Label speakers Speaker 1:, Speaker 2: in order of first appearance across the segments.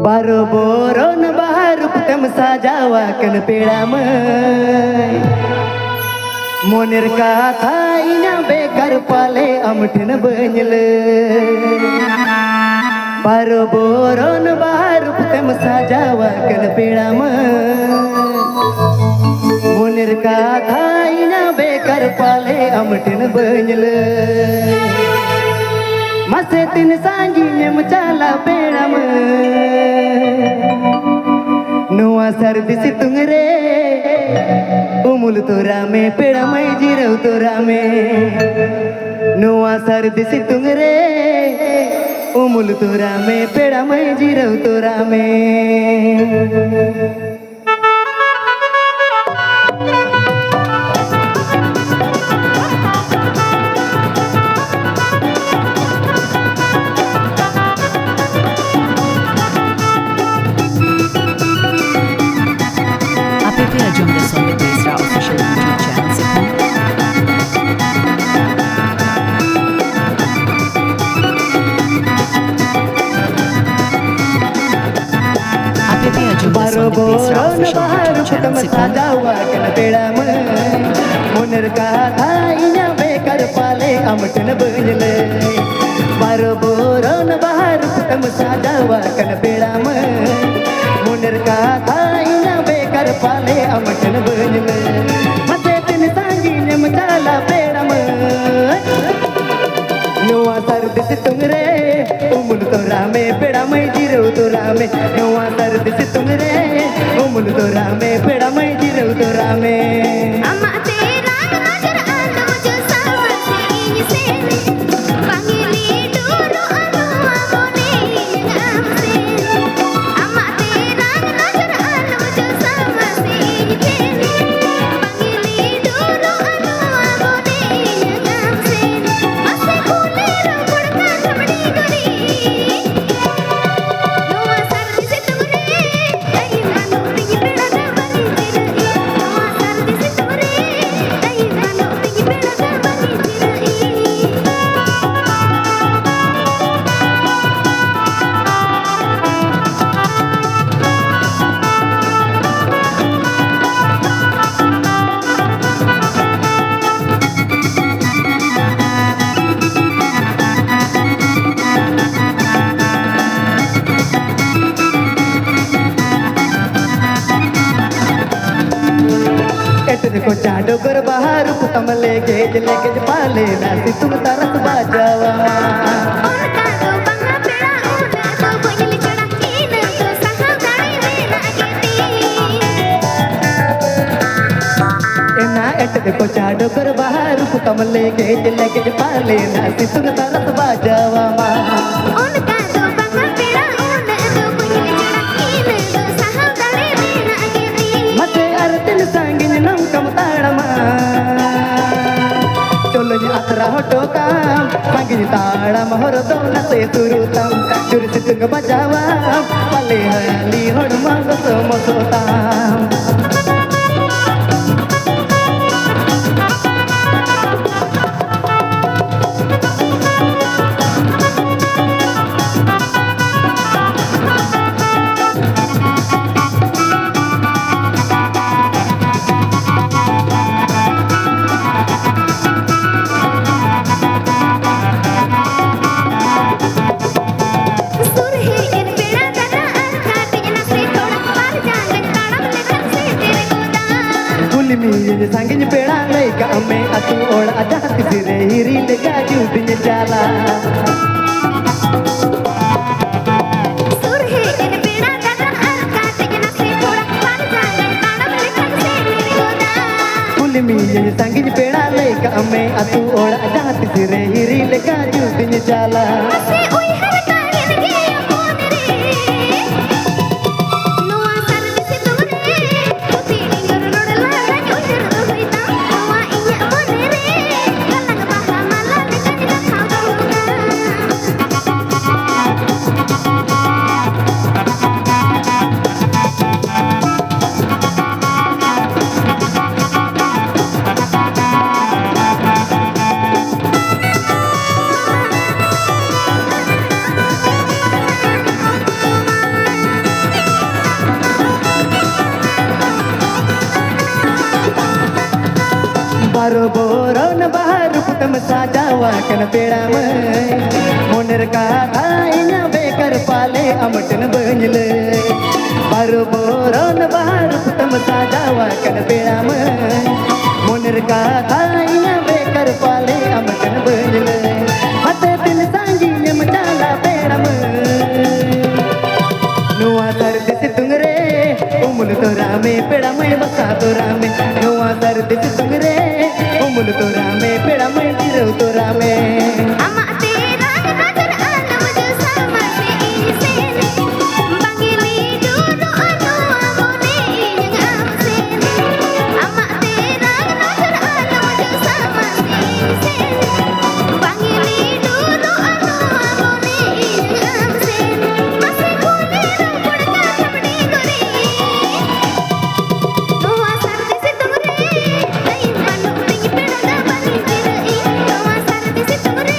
Speaker 1: बारो बोरोन बाहर तम साजावा कन पेड़ा में मोनेर का था इना बेकार पाले अमठन बंजल बारो बोरोन बाहर तम साजावा कन पेड़ा में मोनेर का था इना बेकार पाले अमठन बंजल मसे तीन सांगी नेम चाला पेड़ा नुआ सर्दी सितुंग रे उमुल तोरा में पेड़ा में जीरो तोरा में नुआ सर्दी सितुंग रे उमुल तोरा में पेड़ा में जीरो तोरा में
Speaker 2: Join us on the Desra official YouTube channel.
Speaker 1: बारो बोरोन बाहर फुटम साजावा कन पेड़ा में मोनर का था इना बेकार पाले अमटन बंजल बारो बोरोन बाहर फुटम साजावा कन पेड़ा में मोनर का था इना बेकार पाले अमटन बंजल मते तीन सांगी नेम चाला पेड़ा में नुआ सर्दी सितुंग रे उमुल तोरा में पेड़ा में जीरो तोरा में नुआ सर्दी सितुंग रे उमुल तोरा में पेड़ा में जीरो तोरा में
Speaker 3: अम्मा तेरा नजर आना मुझे सामने से पंगली डूरो अनु आमोने नाम से अम्मा तेरा नजर आना मुझे सामने से पंगली डूरो अनु आमोने नाम से मसे फूले रोकड़ा थमड़ी गरी नुआ सर्दी से तुमने कहीं मानो पिंगी पेड़ा का बनी चिरई नुआ सर्दी से तुमने कहीं मानो पिंगी पेड़ा का बनी चिरई
Speaker 1: देखो चाडो कर बाहर पुतम लेके पाले नासी तुम तरस बाजावा
Speaker 3: उनका दो बंगा पेड़ा उना तो कोयल चढ़ा इन तो सहागाई में लागती
Speaker 1: एना एट देखो चाडो कर बाहर पुतम लेके पाले नासी तुम तरस बाजावा
Speaker 3: उनका दो बंगा पेड़ा उना तो कोयल चढ़ा इन तो सहागाई में लागती
Speaker 1: मते अरतिन सांगिन नम कम ताड़मा चलो यात्रा हटो काम सांगिन ताड़म हर दोना से तुरुतम चुरसी तुंग बजावा पले हली हड़ मंग समसोताम
Speaker 3: सुर है इन पेड़ा दादा काटे ना से थोड़ा पार जांगन ताड़म लेखन से तेरे गोदा
Speaker 1: गुलमी ये सांगिन पेड़ा लैका अम्मे अतु ओड़ अजा तिरे हिरी लगा जुबिन जाला
Speaker 3: सुर है इन पेड़ा दादा काटे ना से थोड़ा पार जांगन ताड़म लेखन से तेरे गोदा
Speaker 1: गुलमी ये सांगिन पेड़ा लैका अम्मे अतु ओड़ अजा तिरे हिरी लगा जुबिन जाला
Speaker 3: मसे ओई हर कायन के अपोन रे नुआ सर्दी से तुमरे उसी डिंगर रोड लागा जोजर दो होइता नुआ इया मन रे कलंग बहा माला निकन का खाओ दूंगा
Speaker 1: baru boron baru putam sajawakan peramai moner katanya bekar pale amten benjle baru boron baru putam sajawakan peramai moner katanya bekar pale amten benjle mate tin sanjine macala peramai nuwa sardi situngre umul torame peramai basa torame nuwa sardi situngre umul torame peramai tirau torame
Speaker 3: Amak tera nazar alam jo sama se ise bangili dulu anu amone yang amse Amak tera nazar alam jo sama se ise bangili dulu anu amone yang amse masih kone rapurka thamni gori nuwa sardi situngre dai manu ting pedada bani jirai nuwa sardi situngre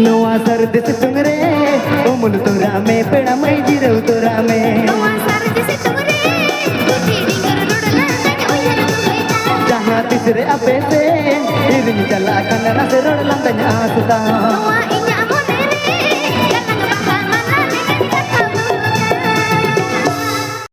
Speaker 1: nuwa sardi situngre umul torame peramai tirau torame
Speaker 3: nuwa sardi situngre tidingar rodla nanya uyar muita
Speaker 1: jaha tisre apese iring jala kana nasrod lantanya asuta